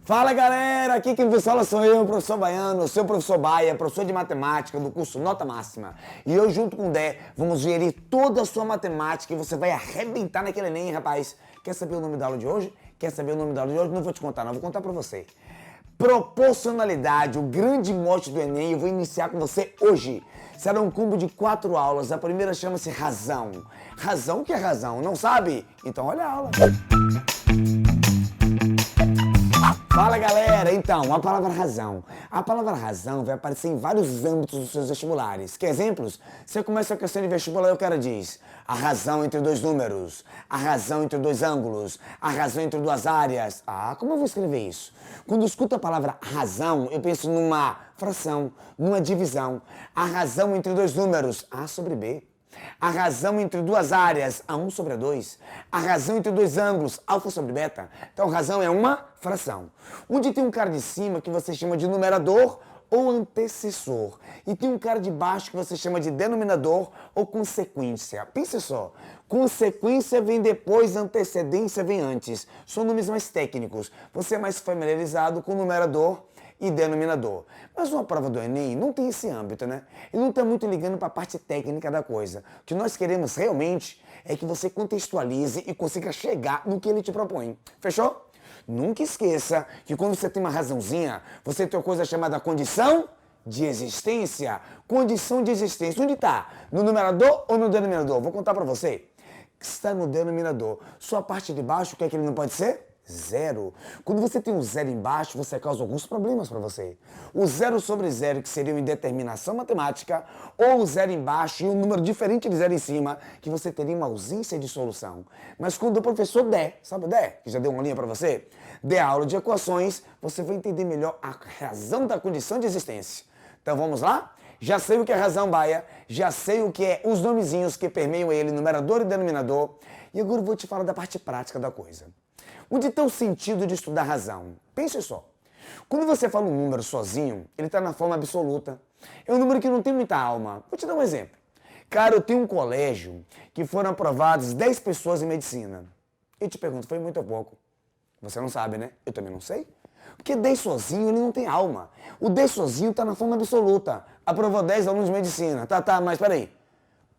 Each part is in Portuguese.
Fala galera, aqui quem vos fala sou eu, o professor Baiano, seu professor Baia, professor de matemática do curso Nota Máxima. E eu junto com o Dé vamos gerir toda a sua matemática e você vai arrebentar naquele Enem, rapaz. Quer saber o nome da aula de hoje? Quer saber o nome da aula de hoje? Não vou te contar não, vou contar pra você. Proporcionalidade, o grande mote do Enem, eu vou iniciar com você hoje. Será um combo de 4 aulas, a primeira chama-se razão. Razão, o que é razão? Não sabe? Então olha a aula. Fala galera, então, a palavra razão. A palavra razão vai aparecer em vários âmbitos dos seus vestibulares. Quer exemplos? Você começa a questão de vestibular e o cara diz a razão entre dois números, a razão entre dois ângulos, a razão entre duas áreas. Ah, como eu vou escrever isso? Quando eu escuto a palavra razão, eu penso numa fração, numa divisão. A razão entre dois números, A sobre B. A razão entre duas áreas, A1 sobre A2. A razão entre dois ângulos, alfa sobre beta. Então, razão é uma fração. Onde tem um cara de cima que você chama de numerador ou antecessor. E tem um cara de baixo que você chama de denominador ou consequência. Pense só, consequência vem depois, antecedência vem antes. São nomes mais técnicos. Você é mais familiarizado com numerador e denominador. Mas uma prova do Enem não tem esse âmbito, né? Ele não está muito ligando para a parte técnica da coisa. O que nós queremos realmente é que você contextualize e consiga chegar no que ele te propõe. Fechou? Nunca esqueça que quando você tem uma razãozinha, você tem uma coisa chamada condição de existência. Condição de existência. Onde está? No numerador ou no denominador? Vou contar para você. Está no denominador. Sua parte de baixo, o que é que ele não pode ser? Zero. Quando você tem um zero embaixo, você causa alguns problemas para você. O zero sobre zero, que seria uma indeterminação matemática, ou o zero embaixo e um número diferente de zero em cima, que você teria uma ausência de solução. Mas quando o professor der, sabe o der, que já deu uma linha para você, der aula de equações, você vai entender melhor a razão da condição de existência. Então vamos lá? Já sei o que é razão Baia, já sei o que é os nomezinhos que permeiam ele, numerador e denominador, e agora eu vou te falar da parte prática da coisa. Onde está o sentido de estudar razão? Pense só. Quando você fala um número sozinho, ele está na forma absoluta. É um número que não tem muita alma. Vou te dar um exemplo. Cara, eu tenho um colégio que foram aprovadas 10 pessoas em medicina. Eu te pergunto, foi muito ou pouco? Você não sabe, né? Eu também não sei. Porque 10 sozinho, ele não tem alma. O 10 sozinho está na forma absoluta. Aprovou 10 alunos de medicina. Tá, mas peraí.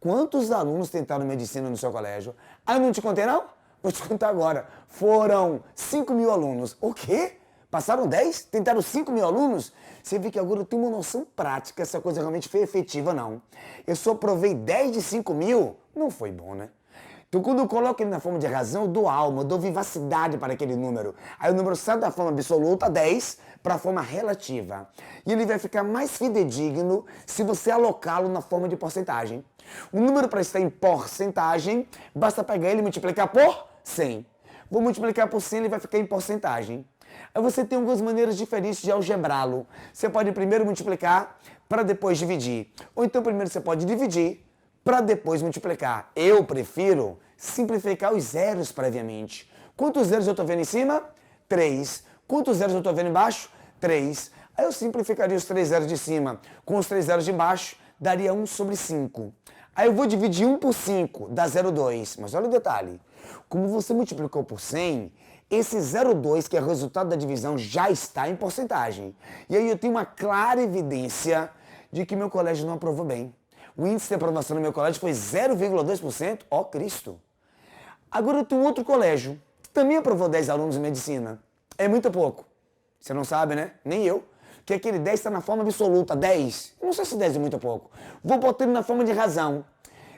Quantos alunos tentaram medicina no seu colégio? Ah, eu não te contei, não? Vou te contar agora. Foram 5.000 alunos. O quê? Passaram 10? Tentaram 5.000 alunos? Você vê que agora eu tenho uma noção prática se a coisa realmente foi efetiva ou não. Eu só provei 10 de 5.000? Não foi bom, né? Então, quando eu coloco ele na forma de razão, eu dou alma, eu dou vivacidade para aquele número. Aí o número sai da forma absoluta, 10, para a forma relativa. E ele vai ficar mais fidedigno se você alocá-lo na forma de porcentagem. O número para estar em porcentagem, basta pegar ele e multiplicar por 100. Vou multiplicar por 100, ele vai ficar em porcentagem. Aí você tem algumas maneiras diferentes de algebrá-lo. Você pode primeiro multiplicar para depois dividir. Ou então primeiro você pode dividir para depois multiplicar. Eu prefiro simplificar os zeros previamente. Quantos zeros eu estou vendo em cima? 3. Quantos zeros eu estou vendo embaixo? 3. Aí eu simplificaria os 3 zeros de cima com os 3 zeros de baixo, daria 1 sobre 5. Aí eu vou dividir 1 por 5, dá 0,2. Mas olha o detalhe. Como você multiplicou por 100, esse 0,2, que é o resultado da divisão, já está em porcentagem. E aí eu tenho uma clara evidência de que meu colégio não aprovou bem. O índice de aprovação no meu colégio foi 0,2%. Ó Cristo! Agora eu tenho outro colégio que também aprovou 10 alunos em medicina. É muito pouco. Você não sabe, né? Nem eu. Que aquele 10 está na forma absoluta. 10. Eu não sei se 10 é muito pouco. Vou botar ele na forma de razão.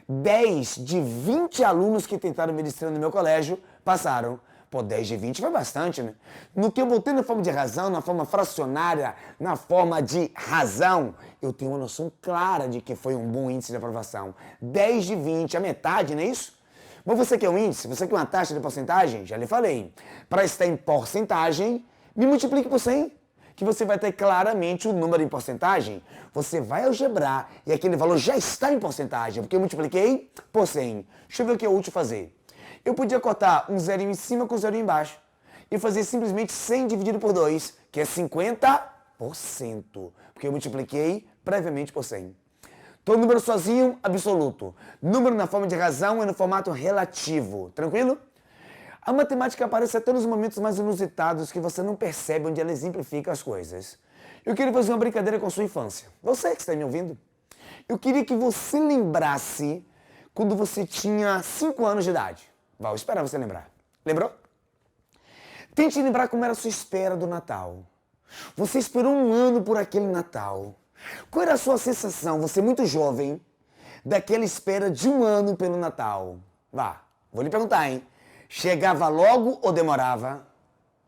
10 de 20 alunos que tentaram medicina no meu colégio passaram. Pô, 10 de 20 vai bastante, né? No que eu botei na forma de razão, na forma fracionária, na forma de razão, eu tenho uma noção clara de que foi um bom índice de aprovação. 10 de 20, a metade, não é isso? Mas você quer um índice? Você quer uma taxa de porcentagem? Já lhe falei. Para estar em porcentagem, me multiplique por 100. Que você vai ter claramente o número em porcentagem. Você vai algebrar e aquele valor já está em porcentagem, porque eu multipliquei por 100. Deixa eu ver o que é útil fazer. Eu podia cotar um zerinho em cima com um zerinho embaixo e fazer simplesmente 100 dividido por 2, que é 50%, porque eu multipliquei previamente por 100. Então, número sozinho, absoluto. Número na forma de razão é no formato relativo. Tranquilo? A matemática aparece até nos momentos mais inusitados que você não percebe onde ela exemplifica as coisas. Eu queria fazer uma brincadeira com a sua infância. Você que está me ouvindo. Eu queria que você lembrasse quando você tinha 5 anos de idade. Vou esperar você lembrar. Lembrou? Tente lembrar como era a sua espera do Natal. Você esperou um ano por aquele Natal. Qual era a sua sensação, você muito jovem, daquela espera de um ano pelo Natal? Vá, vou lhe perguntar, hein? Chegava logo ou demorava?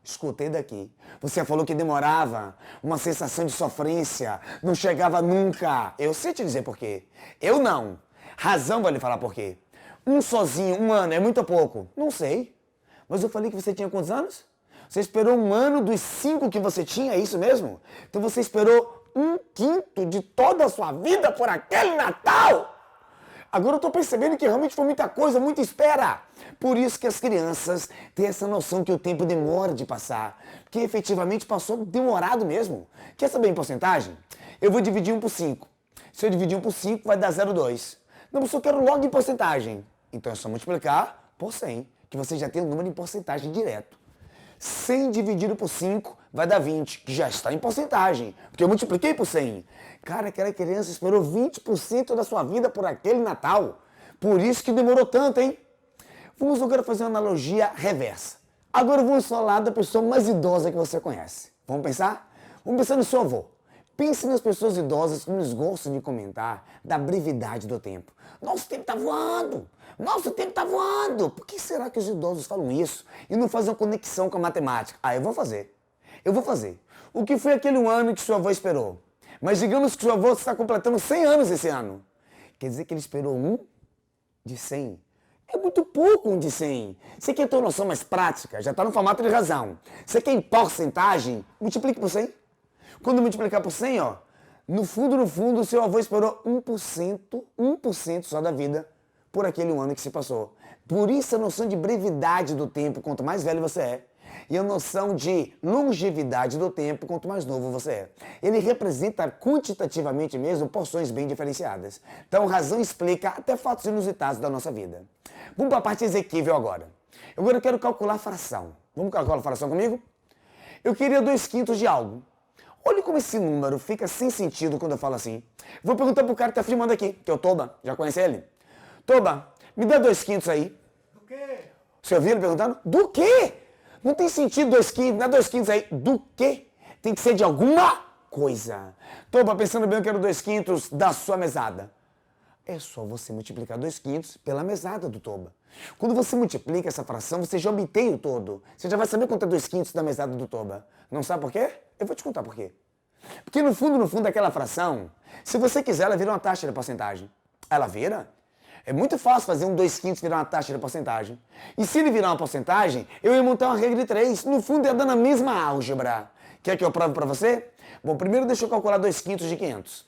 Escutei daqui. Você falou que demorava, uma sensação de sofrência, não chegava nunca. Eu sei te dizer por quê. Eu não. Razão vai lhe falar por quê. Um sozinho, um ano, é muito ou pouco? Não sei. Mas eu falei que você tinha quantos anos? Você esperou um ano dos 5 que você tinha, é isso mesmo? Então você esperou 1/5 de toda a sua vida por aquele Natal? Agora eu tô percebendo que realmente foi muita coisa, muita espera. Por isso que as crianças têm essa noção que o tempo demora de passar. Porque efetivamente passou demorado mesmo. Quer saber em porcentagem? Eu vou dividir 1 por 5. Se eu dividir 1 por 5, vai dar 0,2. Não, mas eu quero logo em porcentagem. Então é só multiplicar por 100, que você já tem o número em porcentagem direto. 100 dividido por 5 vai dar 20, que já está em porcentagem, porque eu multipliquei por 100. Cara, aquela criança esperou 20% da sua vida por aquele Natal. Por isso que demorou tanto, hein? Vamos agora fazer uma analogia reversa. Agora vamos falar da pessoa mais idosa que você conhece. Vamos pensar? Vamos pensar no seu avô. Pense nas pessoas idosas que nos gostam de comentar da brevidade do tempo. Nosso tempo está voando! Nosso tempo está voando! Por que será que os idosos falam isso e não fazem uma conexão com a matemática? Ah, eu vou fazer. Eu vou fazer. O que foi aquele ano que seu avô esperou? Mas digamos que seu avô está completando 100 anos esse ano. Quer dizer que ele esperou 1 de 100. É muito pouco 1 de 100. Você quer ter uma noção mais prática? Já está no formato de razão. Você quer em porcentagem? Multiplique por 100. Quando multiplicar por 100, ó, no fundo, o seu avô esperou 1% só da vida por aquele ano que se passou. Por isso a noção de brevidade do tempo, quanto mais velho você é, e a noção de longevidade do tempo, quanto mais novo você é. Ele representa quantitativamente mesmo porções bem diferenciadas. Então, razão explica até fatos inusitados da nossa vida. Vamos para a parte exequível agora. Agora eu quero calcular a fração. Vamos calcular a fração comigo? Eu queria 2/5 de algo. Olha como esse número fica sem sentido quando eu falo assim. Vou perguntar pro cara que tá filmando aqui, que é o Toba. Já conhece ele? Toba, me dá 2/5 aí. Do quê? Você ouviu ele perguntando? Do quê? Não tem sentido 2/5, dá 2/5 aí. Do quê? Tem que ser de alguma coisa. Toba, pensando bem, eu quero 2/5 da sua mesada. É só você multiplicar 2/5 pela mesada do Toba. Quando você multiplica essa fração, você já obtém o todo. Você já vai saber quanto é 2/5 da mesada do Toba. Não sabe por quê? Eu vou te contar por quê. Porque no fundo daquela fração, se você quiser, ela vira uma taxa de porcentagem. Ela vira? É muito fácil fazer um 2/5 virar uma taxa de porcentagem. E se ele virar uma porcentagem, eu ia montar uma regra de 3. No fundo, ia dando a mesma álgebra. Quer que eu prove para você? Bom, primeiro deixa eu calcular 2/5 de 500.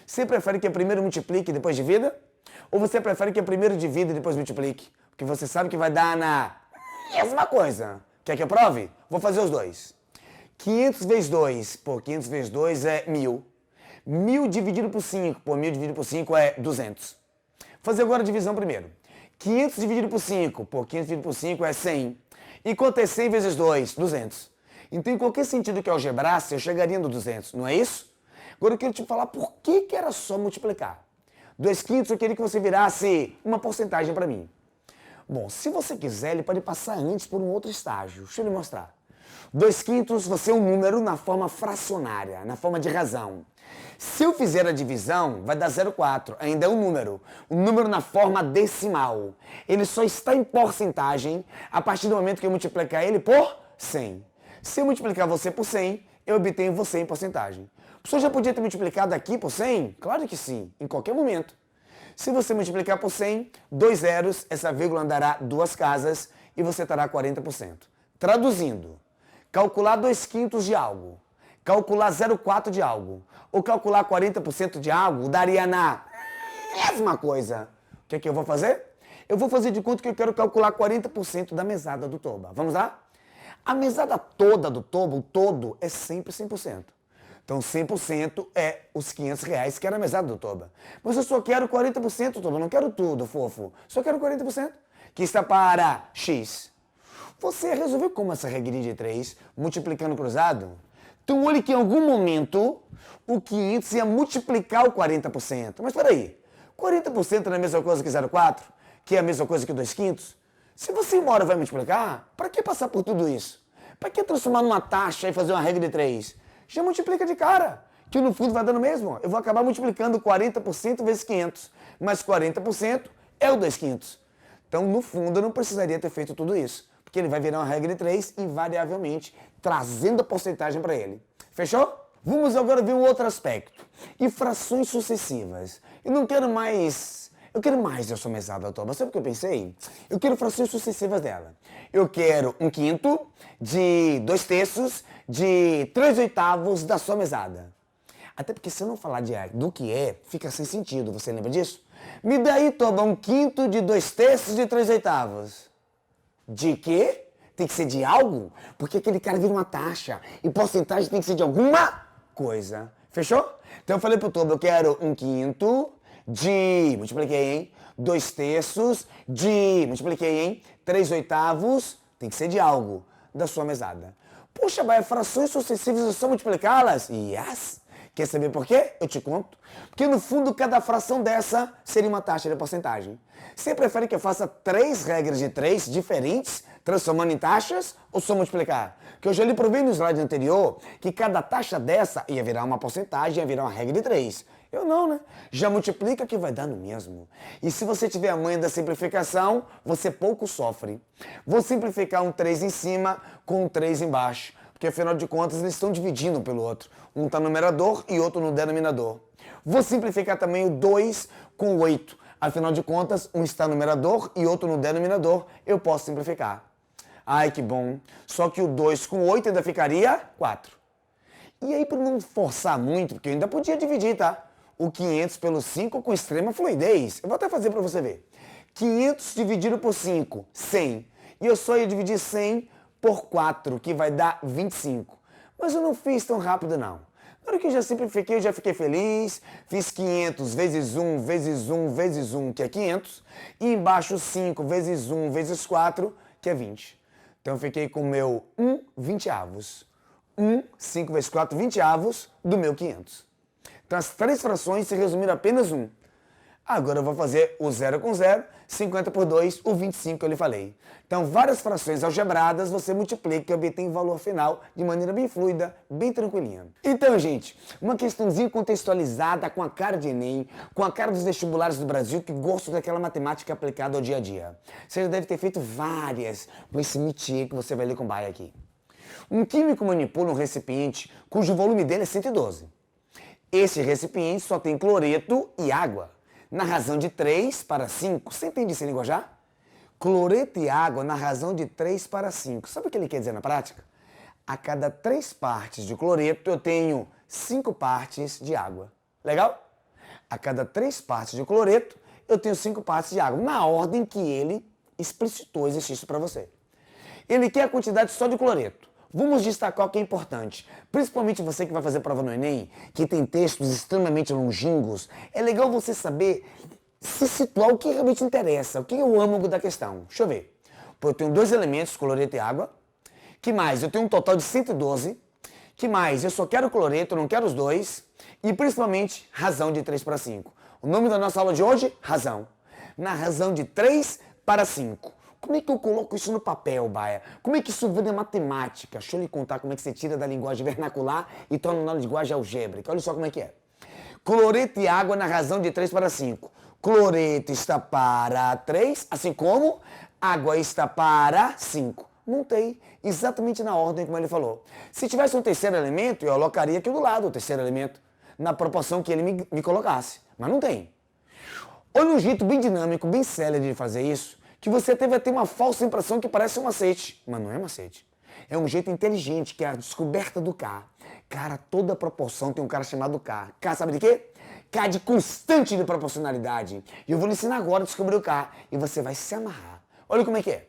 Você prefere que eu primeiro multiplique e depois divida? Ou você prefere que eu primeiro divida e depois multiplique? Porque você sabe que vai dar na mesma coisa. Quer que eu prove? Vou fazer os dois. 500 vezes 2, pô, 500 vezes 2 é 1000. 1000 dividido por 5, pô, 1000 dividido por 5 é 200. Vou fazer agora a divisão primeiro. 500 dividido por 5, pô, 500 dividido por 5 é 100. E quanto é 100 vezes 2? 200. Então, em qualquer sentido que eu algebrasse, eu chegaria no 200, não é isso? Agora eu quero te falar por que era só multiplicar. 2/5 eu queria que você virasse uma porcentagem para mim. Bom, se você quiser, ele pode passar antes por um outro estágio. Deixa eu lhe mostrar. 2/5 você é um número na forma fracionária, na forma de razão. Se eu fizer a divisão, vai dar 0,4. Ainda é um número. Um número na forma decimal. Ele só está em porcentagem a partir do momento que eu multiplicar ele por 100. Se eu multiplicar você por 100, eu obtenho você em porcentagem. O senhor já podia ter multiplicado aqui por 100? Claro que sim, em qualquer momento. Se você multiplicar por 100, 2 zeros, essa vírgula andará 2 casas e você terá 40%. Traduzindo, calcular 2/5 de algo, calcular 0,4 de algo, ou calcular 40% de algo, daria na mesma coisa. O que é que eu vou fazer? Eu vou fazer de conta que eu quero calcular 40% da mesada do Toba. Vamos lá? A mesada toda do Toba, o todo, é sempre 100%. Então 100% é os R$500 que era a mesada do Toba. Mas eu só quero 40%, Toba, não quero tudo, fofo. Só quero 40%, que está para X. Você resolveu como essa regrinha de 3, multiplicando cruzado? Então olha que em algum momento o 500 ia multiplicar o 40%. Mas peraí, 40% não é a mesma coisa que 0,4? Que é a mesma coisa que 2/5? Se você uma hora vai multiplicar, para que passar por tudo isso? Para que transformar numa taxa e fazer uma regra de 3? Já multiplica de cara, que no fundo vai dando mesmo. Eu vou acabar multiplicando 40% vezes 500, mas 40% é o 2/5. Então, no fundo, eu não precisaria ter feito tudo isso, porque ele vai virar uma regra de 3 invariavelmente, trazendo a porcentagem para ele. Fechou? Vamos agora ver um outro aspecto. E frações sucessivas. Eu quero mais da sua mesada, doutor. Mas sabe o que eu pensei? Eu quero frações sucessivas dela. Eu quero 1/5 de 2/3 de 3/8 da sua mesada. Até porque se eu não falar do que é, fica sem sentido. Você lembra disso? Me dá aí, Toba, 1/5 de 2/3 de 3/8. De quê? Tem que ser de algo? Porque aquele cara vira uma taxa. E porcentagem tem que ser de alguma coisa. Fechou? Então eu falei pro Toba, eu quero 1/5 de... multipliquei, hein? 2/3 de... multipliquei, hein? 3/8 tem que ser de algo da sua mesada. Puxa, vai, frações sucessivas é só multiplicá-las? Yes! Quer saber por quê? Eu te conto. Porque no fundo cada fração dessa seria uma taxa de porcentagem. Você prefere que eu faça 3 regras de 3 diferentes, transformando em taxas, ou só multiplicar? Porque eu já lhe provei no slide anterior que cada taxa dessa ia virar uma porcentagem, ia virar uma regra de 3. Eu não, né? Já multiplica que vai dar no mesmo. E se você tiver a manha da simplificação, você pouco sofre. Vou simplificar um 3 em cima com um 3 embaixo. Porque afinal de contas eles estão dividindo um pelo outro. Um está no numerador e outro no denominador. Vou simplificar também o 2 com o 8. Afinal de contas, um está no numerador e outro no denominador. Eu posso simplificar. Ai, que bom. Só que o 2 com 8 ainda ficaria 4. E aí, para não forçar muito, porque eu ainda podia dividir, tá? O 500 pelo 5 com extrema fluidez. Eu vou até fazer para você ver. 500 dividido por 5, 100. E eu só ia dividir 100 por 4, que vai dar 25. Mas eu não fiz tão rápido, não. Na hora que eu já simplifiquei, eu já fiquei feliz. Fiz 500 vezes 1, vezes 1, vezes 1, que é 500. E embaixo 5 vezes 1, vezes 4, que é 20. Então eu fiquei com o meu 1 20avos. 5 vezes 4, 20avos do meu 500. Então as 3 frações se resumiram a apenas 1. Agora eu vou fazer o 0 com 0, 50 por 2, o 25 que eu lhe falei. Então várias frações algebradas você multiplica e obtém o valor final de maneira bem fluida, bem tranquilinha. Então, gente, uma questãozinha contextualizada com a cara de Enem, com a cara dos vestibulares do Brasil que gostam daquela matemática aplicada ao dia a dia. Você já deve ter feito várias com esse métier que você vai ler com baia aqui. Um químico manipula um recipiente cujo volume dele é 112. Esse recipiente só tem cloreto e água. Na razão de 3 para 5. Você entende esse linguajar? Cloreto e água na razão de 3 para 5. Sabe o que ele quer dizer na prática? A cada 3 partes de cloreto eu tenho 5 partes de água. Legal? A cada 3 partes de cloreto eu tenho 5 partes de água. Na ordem que ele explicitou exercício para você. Ele quer a quantidade só de cloreto. Vamos destacar o que é importante, principalmente você que vai fazer prova no Enem, que tem textos extremamente longínquos. É legal você saber se situar o que realmente interessa, o que é o âmago da questão. Deixa eu ver. Pô, eu tenho 2 elementos, cloreto e água. Que mais? Eu tenho um total de 112. Que mais? Eu só quero cloreto, não quero os 2. E principalmente, razão de 3 para 5. O nome da nossa aula de hoje? Razão. Na razão de 3 para 5. Como é que eu coloco isso no papel, Baia? Como é que isso vira matemática? Deixa eu lhe contar como é que você tira da linguagem vernacular e torna na linguagem algébrica. Olha só como é que é. Cloreto e água na razão de 3 para 5. Cloreto está para 3, assim como água está para 5. Montei exatamente na ordem como ele falou. Se tivesse um terceiro elemento, eu alocaria aqui do lado o terceiro elemento, na proporção que ele me colocasse. Mas não tem. Olha um jeito bem dinâmico, bem célere de fazer isso, que você vai ter uma falsa impressão que parece um macete, mas não é macete. É um jeito inteligente, que é a descoberta do K. Cara, toda proporção tem um cara chamado K. K sabe de quê? K de constante de proporcionalidade. E eu vou lhe ensinar agora a descobrir o K. E você vai se amarrar. Olha como é que é.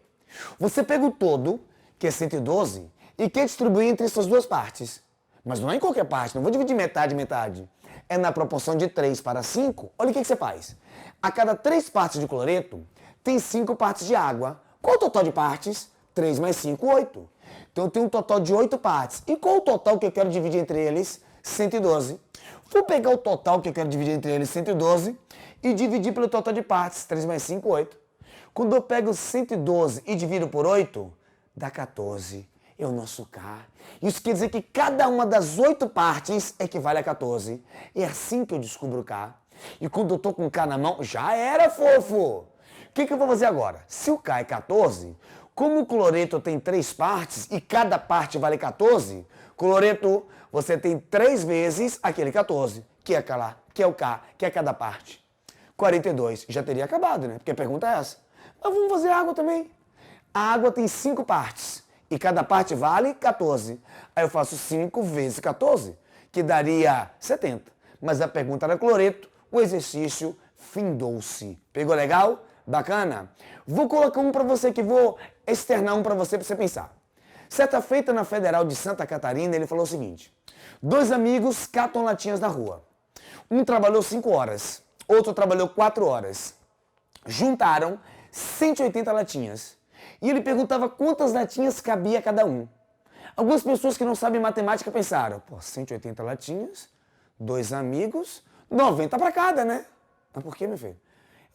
Você pega o todo, que é 112, e quer distribuir entre essas duas partes. Mas não é em qualquer parte, não vou dividir metade, metade. É na proporção de 3 para 5. Olha o que você faz. A cada 3 partes de cloreto, tem 5 partes de água. Qual o total de partes? 3 mais 5, 8. Então eu tenho um total de 8 partes. E qual o total que eu quero dividir entre eles? 112. Vou pegar o total que eu quero dividir entre eles, 112, e dividir pelo total de partes, 3 mais 5, 8. Quando eu pego 112 e divido por 8, dá 14. É o nosso K. Isso quer dizer que cada uma das 8 partes equivale a 14. É assim que eu descubro o K. E quando eu tô com o K na mão, já era, fofo! O que eu vou fazer agora? Se o K é 14, como o cloreto tem 3 partes e cada parte vale 14, cloreto, você tem 3 vezes aquele 14, que é o K, que é cada parte. 42, já teria acabado, né? Porque a pergunta é essa. Mas vamos fazer água também. A água tem 5 partes e cada parte vale 14. Aí eu faço 5 vezes 14, que daria 70. Mas a pergunta era cloreto, o exercício findou-se. Pegou legal? Bacana? Vou colocar um para você que vou externar um para você pensar. Certa feita na Federal de Santa Catarina, ele falou o seguinte: 2 amigos catam latinhas na rua. Um trabalhou 5 horas, outro trabalhou 4 horas. Juntaram 180 latinhas. E ele perguntava quantas latinhas cabia cada um. Algumas pessoas que não sabem matemática pensaram: 180 latinhas, 2 amigos, 90 para cada, né? Mas por quê, meu filho?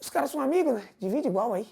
Os caras são amigos, né? Divide igual aí.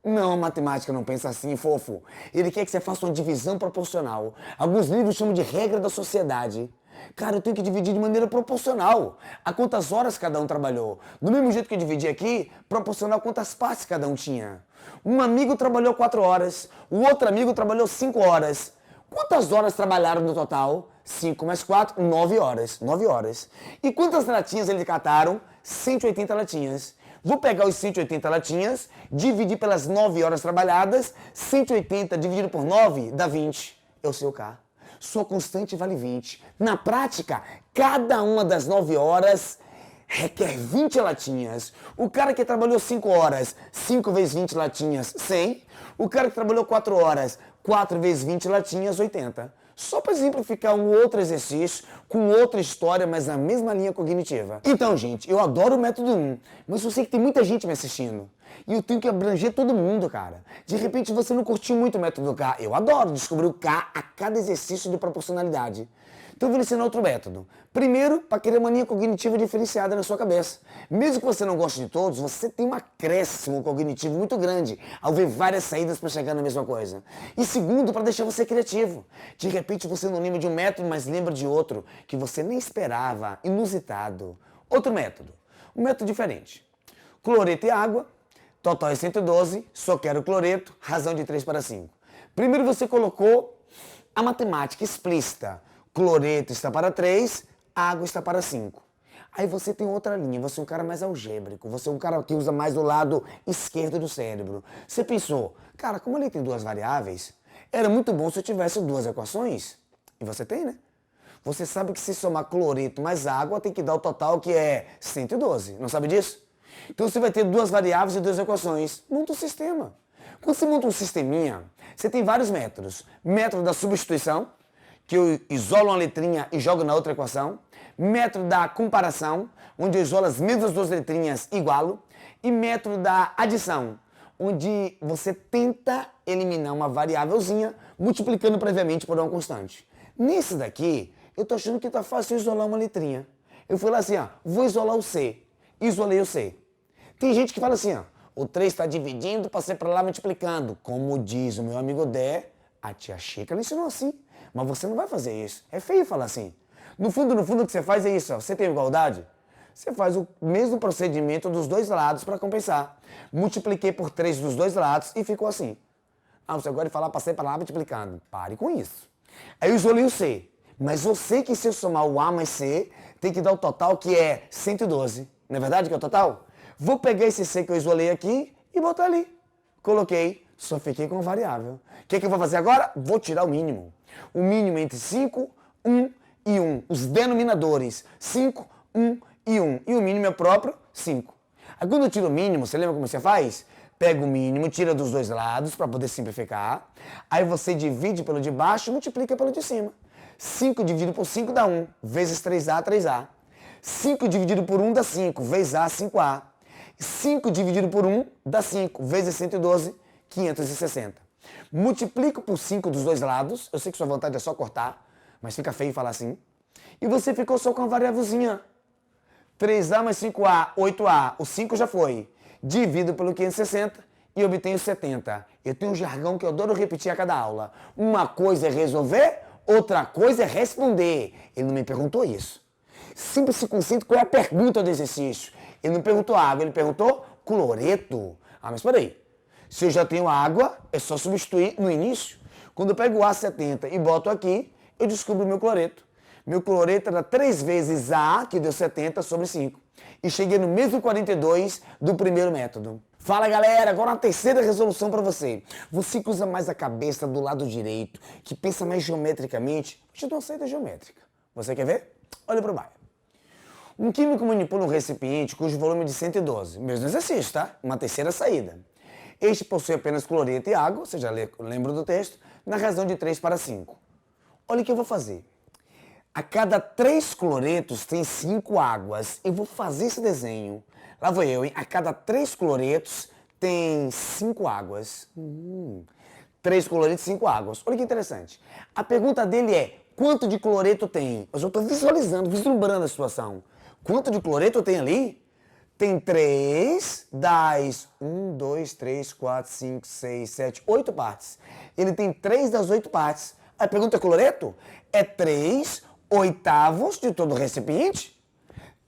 Não, a matemática não pensa assim, fofo. Ele quer que você faça uma divisão proporcional. Alguns livros chamam de regra da sociedade. Cara, eu tenho que dividir de maneira proporcional a quantas horas cada um trabalhou. Do mesmo jeito que eu dividi aqui, proporcional a quantas partes cada um tinha. Um amigo trabalhou 4 horas, o outro amigo trabalhou 5 horas. Quantas horas trabalharam no total? 5 mais 4, 9 horas. 9 horas. E quantas latinhas eles cataram? 180 latinhas. Vou pegar os 180 latinhas, dividir pelas 9 horas trabalhadas. 180 dividido por 9 dá 20. Eu sei o K. Sua constante vale 20. Na prática, cada uma das 9 horas requer 20 latinhas. O cara que trabalhou 5 horas, 5 vezes 20 latinhas, 100. O cara que trabalhou 4 horas, 4 vezes 20 latinhas, 80. Só para exemplificar um outro exercício, com outra história, mas na mesma linha cognitiva. Então, gente, eu adoro o método 1, mas eu sei que tem muita gente me assistindo. E eu tenho que abranger todo mundo, cara. De repente você não curtiu muito o método K. Eu adoro descobrir o K a cada exercício de proporcionalidade. Então eu vou ensinar outro método. Primeiro, para criar mania cognitiva diferenciada na sua cabeça. Mesmo que você não goste de todos, você tem um acréscimo cognitivo muito grande ao ver várias saídas para chegar na mesma coisa. E segundo, para deixar você criativo. De repente você não lembra de um método, mas lembra de outro que você nem esperava, inusitado. Outro método, um método diferente. Cloreto e água, total é 112, só quero cloreto, razão de 3 para 5. Primeiro você colocou a matemática explícita. Cloreto está para 3, água está para 5. Aí você tem outra linha, você é um cara mais algébrico, você é um cara que usa mais o lado esquerdo do cérebro. Você pensou, cara, como ele tem 2 variáveis, era muito bom se eu tivesse 2 equações. E você tem, né? Você sabe que se somar cloreto mais água tem que dar o total que é 112, não sabe disso? Então você vai ter 2 variáveis e 2 equações. Monta um sistema. Quando você monta um sisteminha, você tem vários métodos. Método da substituição, que eu isolo uma letrinha e jogo na outra equação. Método da comparação, onde eu isolo as mesmas 2 letrinhas e igualo. E método da adição, onde você tenta eliminar uma variávelzinha multiplicando previamente por uma constante. Nesse daqui, eu tô achando que tá fácil isolar uma letrinha. Eu fui lá assim, vou isolar o C. Isolei o C. Tem gente que fala assim, o 3 está dividindo para ser para lá multiplicando. Como diz o meu amigo Dé, a tia Chica ela ensinou assim. Mas você não vai fazer isso. É feio falar assim. No fundo, o que você faz é isso. Você tem igualdade? Você faz o mesmo procedimento dos 2 lados para compensar. Multipliquei por 3 dos 2 lados e ficou assim. Você agora de falar passei para lá multiplicando. Pare com isso. Aí eu isolei o C. Mas eu sei que se eu somar o A mais C, tem que dar o total que é 112. Não é verdade que é o total? Vou pegar esse C que eu isolei aqui e botar ali. Coloquei, só fiquei com a variável. O que eu vou fazer agora? Vou tirar o mínimo. O mínimo entre 5, 1 e 1. Os denominadores, 5, 1 e 1. E o mínimo é o próprio 5. Aí quando eu tiro o mínimo, você lembra como você faz? Pega o mínimo, tira dos 2 lados para poder simplificar. Aí você divide pelo de baixo e multiplica pelo de cima. 5 dividido por 5 dá 1. Vezes 3A, 3A. 5 dividido por 1 dá 5. Vezes A, 5A. 5 dividido por 1 dá 5. Vezes 112, 560. multiplico por 5 dos dois lados. Eu sei que sua vontade é só cortar, mas fica feio falar assim. E você ficou só com a variávelzinha. 3A mais 5A, 8A. O 5 já foi. Divido pelo 560 e obtenho 70. Eu tenho um jargão que eu adoro repetir a cada aula. Uma coisa é resolver, outra coisa é responder. Ele não me perguntou isso. Sempre se concentre qual é a pergunta do exercício. Ele não perguntou água, ele perguntou cloreto. Ah, mas peraí. Se eu já tenho água, é só substituir no início. Quando eu pego o A70 e boto aqui, eu descubro o meu cloreto. Meu cloreto era 3 vezes A, que deu 70, sobre 5. E cheguei no mesmo 42 do primeiro método. Fala, galera, agora uma terceira resolução para você. Você que usa mais a cabeça do lado direito, que pensa mais geometricamente, eu te dou uma saída geométrica. Você quer ver? Olha para o bairro. Um químico manipula um recipiente cujo volume é de 112. Mesmo exercício, tá? Uma terceira saída. Este possui apenas cloreto e água, você já lembra do texto, na razão de 3 para 5. Olha o que eu vou fazer. A cada 3 cloretos tem 5 águas. Eu vou fazer esse desenho. Lá vou eu, hein? A cada 3 cloretos tem 5 águas. 3 cloretos, 5 águas. Olha que interessante. A pergunta dele é, quanto de cloreto tem? Eu já estou visualizando, vislumbrando a situação. Quanto de cloreto tem ali? Tem 3 das 1, 2, 3, 4, 5, 6, 7, 8 partes. Ele tem 3 das 8 partes. A pergunta é cloreto? É 3 oitavos de todo o recipiente?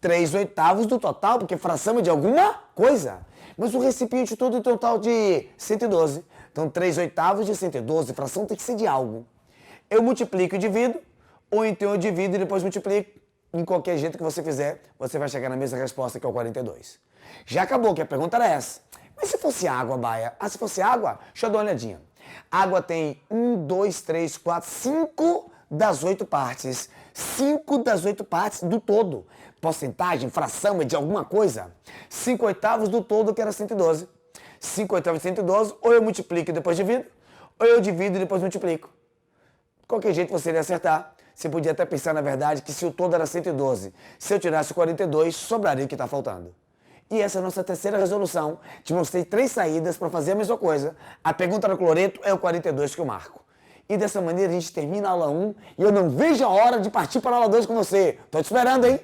3 oitavos do total, porque fração é de alguma coisa. Mas o recipiente todo tem um total de 112. Então 3 oitavos de 112, fração tem que ser de algo. Eu multiplico e divido, ou então eu divido e depois multiplico. Em qualquer jeito que você fizer, você vai chegar na mesma resposta que é o 42. Já acabou, que a pergunta era essa. Mas se fosse água, Baia? Ah, se fosse água, deixa eu dar uma olhadinha. Água tem 1, 2, 3, 4, 5 das 8 partes. 5 das 8 partes do todo. Porcentagem, fração é de alguma coisa. 5 oitavos do todo, que era 112. 5 oitavos de 112, ou eu multiplico e depois divido, ou eu divido e depois multiplico. De qualquer jeito você iria acertar. Você podia até pensar, na verdade, que se o todo era 112, se eu tirasse o 42, sobraria o que está faltando. E essa é a nossa terceira resolução. Te mostrei 3 saídas para fazer a mesma coisa. A pergunta do cloreto é o 42 que eu marco. E dessa maneira a gente termina a aula 1 e eu não vejo a hora de partir para a aula 2 com você. Tô te esperando, hein?